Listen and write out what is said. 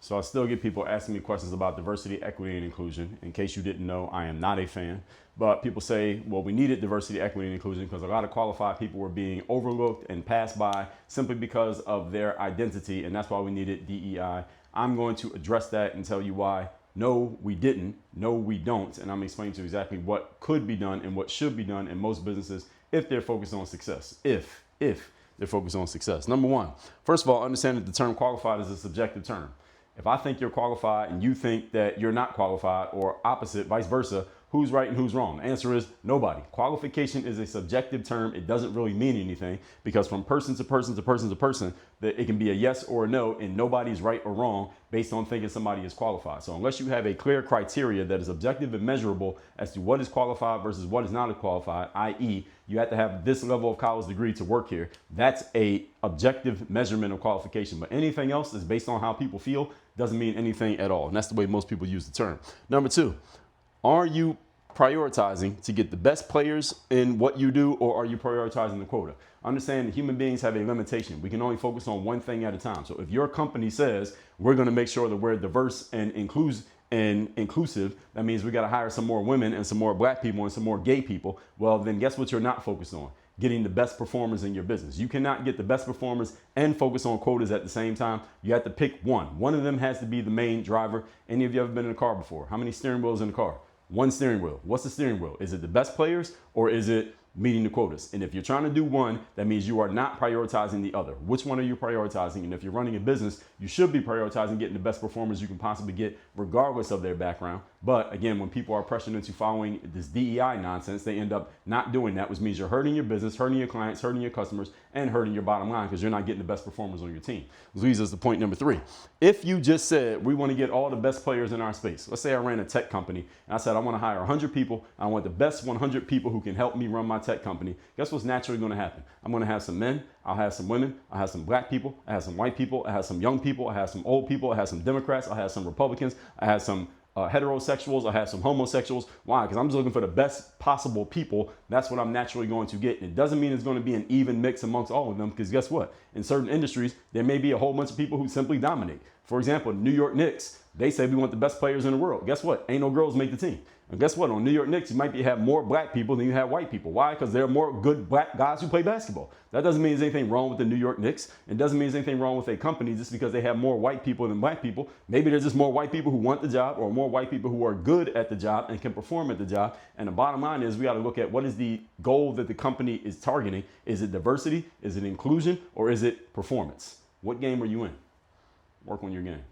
So I still get people asking me questions about diversity, equity, and inclusion. In case you didn't know, I am not a fan. But people say, well, we needed diversity, equity, and inclusion because a lot of qualified people were being overlooked and passed by simply because of their identity. And that's why we needed DEI. I'm going to address that and tell you why. No, we didn't. No, we don't. And I'm explaining to you exactly what could be done and what should be done in most businesses if they're focused on success. If they're focused on success. Number one, first of all, understand that the term qualified is a subjective term. If I think you're qualified and you think that you're not qualified, or opposite, vice versa, who's right and who's wrong? The answer is nobody. Qualification is a subjective term. It doesn't really mean anything because from person to person to person to person, that it can be a yes or a no, and nobody's right or wrong based on thinking somebody is qualified. So unless you have a clear criteria that is objective and measurable as to what is qualified versus what is not qualified, i.e. you have to have this level of college degree to work here, that's a objective measurement of qualification. But anything else is based on how people feel, doesn't mean anything at all. And that's the way most people use the term. Number two, are you prioritizing to get the best players in what you do, or are you prioritizing the quota? Understand that human beings have a limitation. We can only focus on one thing at a time. So if your company says we're going to make sure that we're diverse and inclusive, that means we got to hire some more women and some more black people and some more gay people. Well, then guess what you're not focused on? Getting the best performers in your business. You cannot get the best performers and focus on quotas at the same time. You have to pick one. One of them has to be the main driver. Any of you ever been in a car before? How many steering wheels in the car? One steering wheel. What's the steering wheel? Is it the best players or is it meeting the quotas? And if you're trying to do one, that means you are not prioritizing the other. Which one are you prioritizing? And if you're running a business, you should be prioritizing getting the best performers you can possibly get regardless of their background. But again, when people are pressured into following this DEI nonsense, they end up not doing that, which means you're hurting your business, hurting your clients, hurting your customers, and hurting your bottom line because you're not getting the best performers on your team. Which leads us to point number three. If you just said, we want to get all the best players in our space. Let's say I ran a tech company and I said, I want to hire 100 people. I want the best 100 people who can help me run my tech company. Guess what's naturally going to happen? I'm going to have some men. I'll have some women. I'll have some black people. I have some white people. I have some young people. I have some old people. I have some Democrats. I have some Republicans. I have some heterosexuals. I have some homosexuals. Why? Because I'm just looking for the best possible people. That's what I'm naturally going to get. And it doesn't mean it's going to be an even mix amongst all of them, because guess what? In certain industries, there may be a whole bunch of people who simply dominate. For example, New York Knicks, they say we want the best players in the world. Guess what? Ain't no girls make the team. And guess what? On New York Knicks, you might have more black people than you have white people. Why? Because there are more good black guys who play basketball. That doesn't mean there's anything wrong with the New York Knicks. It doesn't mean there's anything wrong with a company just because they have more white people than black people. Maybe there's just more white people who want the job, or more white people who are good at the job and can perform at the job. And the bottom line is we got to look at what is the goal that the company is targeting. Is it diversity? Is it inclusion? Or is it performance? What game are you in? Work on your game.